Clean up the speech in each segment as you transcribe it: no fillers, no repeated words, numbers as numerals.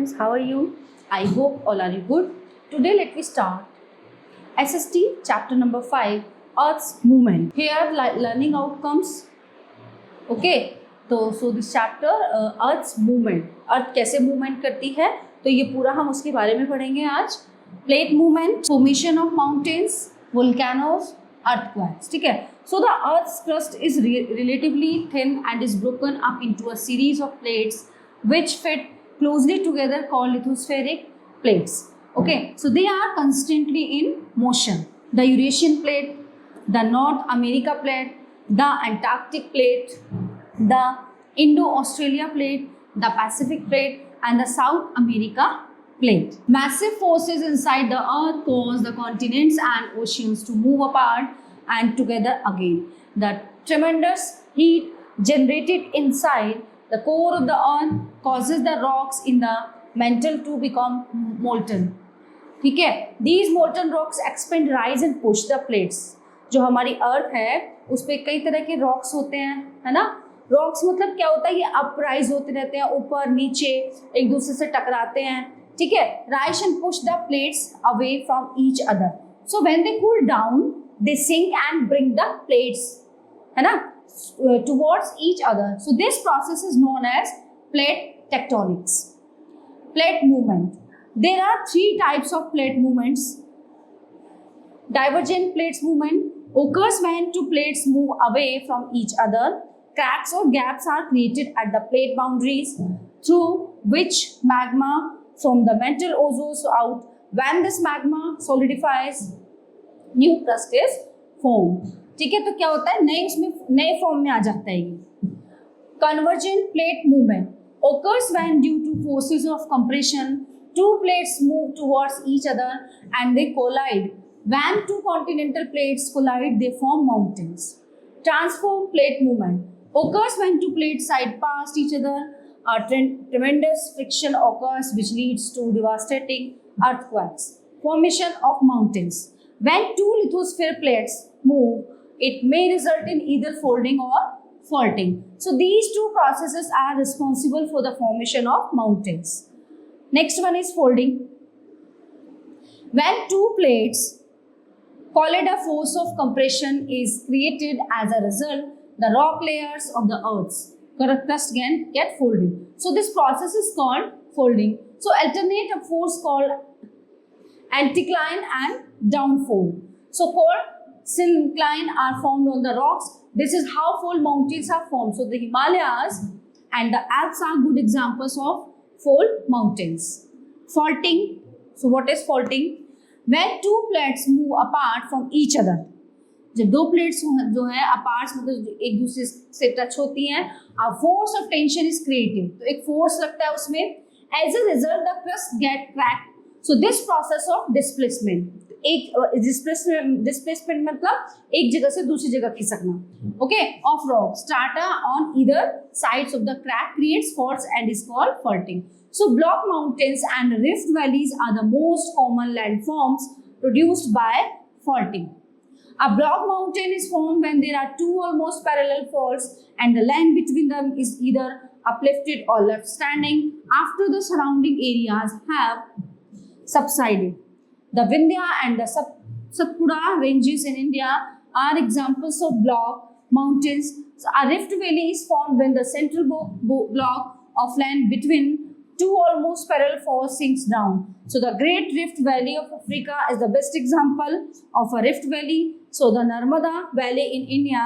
students, how are you? I hope all are good. Today let me start SST chapter number 5, Earth's movement. Here learning outcomes. Okay, so this chapter Earth's movement. Earth कैसे movement करती है, तो ये पूरा हम उसके बारे में पढ़ेंगे आज. Plate movement, formation of mountains, volcanoes, earthquakes. ठीक है. So the Earth's crust is relatively thin and is broken up into a series of plates which fit closely together called lithospheric plates. Okay, so they are constantly in motion. The Eurasian plate, the North America plate, the Antarctic plate, the Indo-Australia plate, the Pacific plate, and the South America plate. Massive forces inside the earth cause the continents and oceans to move apart and together again. The tremendous heat generated inside the core of the earth causes the rocks in the mantle to become molten. ठीक है. These molten rocks expand, rise and push the plates. जो हमारी अर्थ है उस पर कई तरह के रॉक्स होते हैं, है ना. रॉक्स मतलब क्या होता है, ये अपराइज होते रहते हैं, ऊपर नीचे एक दूसरे से टकराते हैं. ठीक है. Rise and push the plates away from each other. So when they cool down, they sink and bring the plates, है ना, towards each other. So this process is known as plate tectonics. Plate movement. There are three types of plate movements. Divergent plates movement occurs when two plates move away from each other. Cracks or gaps are created at the plate boundaries through which magma from the mantle oozes out. When this magma solidifies, new crust is formed. ठीक है. तो क्या होता है, नए form में आ जाता है ये. Convergent plate movement occurs when due to forces of compression two plates move towards each other and they collide. When two continental plates collide, they form mountains. Transform plate movement occurs when two plates side past each other. A tremendous friction occurs which leads to devastating earthquakes. Formation of mountains. When two lithosphere plates move, it may result in either folding or faulting. So these two processes are responsible for the formation of mountains. Next one is folding. When two plates collide, a force of compression is created. As a result, the rock layers of the Earth's crust again get folded. So this process is called folding. So alternate a force called anticline and downfold. So called syncline are formed on the rocks. This is how fold mountains are formed. So the Himalayas and the Alps are good examples of fold mountains. Faulting. So what is faulting? When two plates move apart from each other. जब दो plates जो है apart मतलब एक दूसरे से touch होती हैं, a force of tension is created. तो एक फोर्स लगता है उसमें. As a result, the crust get cracked. So this process of displacement. एक डिस्प्लेसमेंट मतलब एक जगह से दूसरी जगह खिसकना. Okay. Of rock strata on either sides of the crack creates faults and is called faulting. So block mountains and rift valleys are the most common landforms produced by faulting. A block mountain is formed when there are two almost parallel faults and the land between them is either uplifted or left standing after the surrounding areas have subsided. The Vindhya and the Satpura ranges in India are examples of block mountains. So a rift valley is formed when the central block of land between two almost parallel faults sinks down. So the Great Rift Valley of Africa is the best example of a rift valley. So the Narmada Valley in India,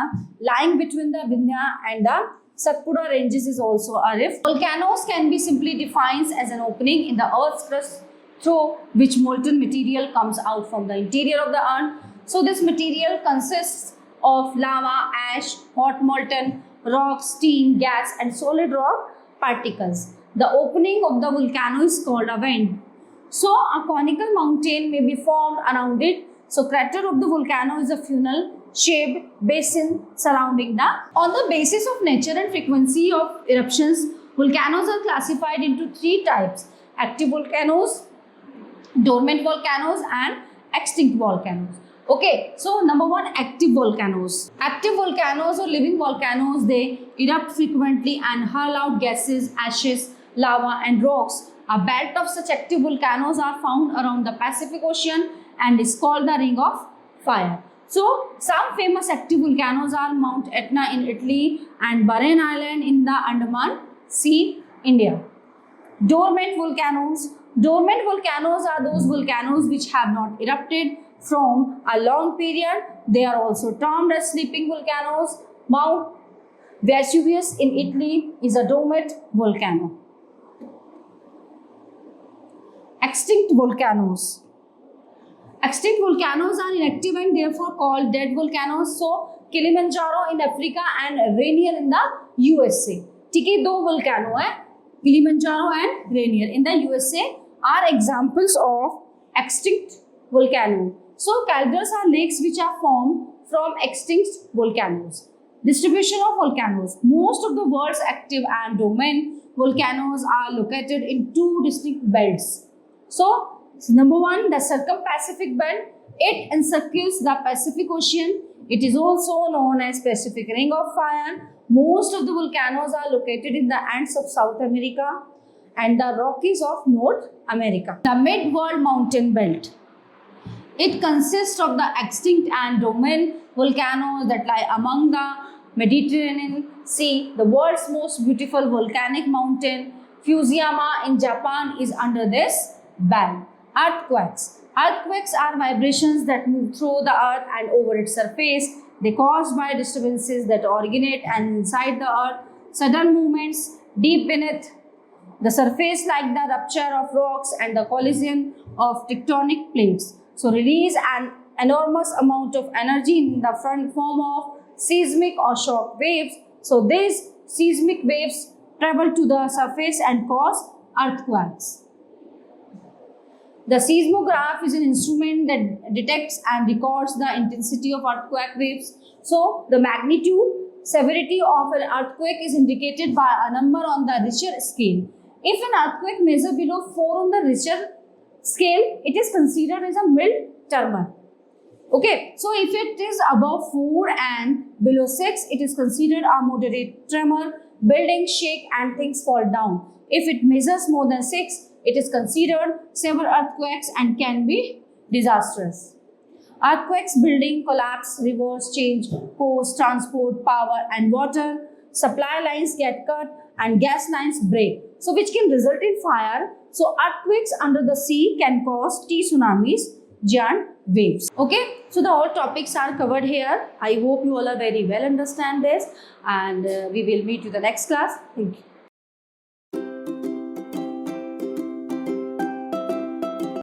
lying between the Vindhya and the Satpura ranges, is also a rift. Volcanoes can be simply defined as an opening in the Earth's crust through which molten material comes out from the interior of the earth. So this material consists of lava, ash, hot molten rock, steam, gas and solid rock particles. The opening of the volcano is called a vent. So a conical mountain may be formed around it. So crater of the volcano is a funnel shaped basin surrounding the. On the basis of nature and frequency of eruptions, volcanoes are classified into three types: active volcanoes, dormant volcanoes and extinct volcanoes. Okay, so number one, active volcanoes. Active volcanoes or living volcanoes, they erupt frequently and hurl out gases, ashes, lava and rocks A belt of such active volcanoes are found around the Pacific Ocean and is called the Ring of Fire. So, some famous active volcanoes are Mount Etna in Italy and Buran Island in the Andaman Sea, India. Dormant volcanoes. Dormant volcanoes are those volcanoes which have not erupted from a long period. They are also termed as sleeping volcanoes. Mount Vesuvius in Italy is a dormant volcano. Extinct volcanoes. Extinct volcanoes are inactive and therefore called dead volcanoes. So, Kilimanjaro in Africa and Rainier in the USA. ठीक है, दो volcano है, Kilimanjaro and Rainier in the USA are examples of extinct volcano. So, calders are lakes which are formed from extinct volcanoes. Distribution of volcanoes. Most of the world's active and dormant volcanoes are located in two distinct belts. So, number one, the Circum-Pacific Belt. It encircles the Pacific Ocean. It is also known as Pacific Ring of Fire. Most of the volcanoes are located in the Andes of South America and the Rockies of North America. The Mid-World Mountain Belt. It consists of the extinct and dormant volcanoes that lie among the Mediterranean Sea. The world's most beautiful volcanic mountain, Fusiyama in Japan, is under this belt. Earthquakes. Earthquakes are vibrations that move through the earth and over its surface. They are caused by disturbances that originate and inside the earth. Sudden movements deep beneath the surface, like the rupture of rocks and the collision of tectonic plates. So, release an enormous amount of energy in the front form of seismic or shock waves. So, these seismic waves travel to the surface and cause earthquakes. The seismograph is an instrument that detects and records the intensity of earthquake waves. So, the magnitude, severity of an earthquake is indicated by a number on the Richter scale. If an earthquake measures below 4 on the Richter scale, it is considered as a mild tremor. Okay, so if it is above 4 and below 6, it is considered a moderate tremor. Buildings shake and things fall down. If it measures more than 6, it is considered severe earthquakes and can be disastrous. Earthquakes, building collapse, rivers change course, transport, power and water, supply lines get cut and gas lines break. So which can result in fire. So earthquakes under the sea can cause tsunamis, giant waves. Okay, so the all topics are covered here. I hope you all are very well understand this, and we will meet you the next class. Thank you.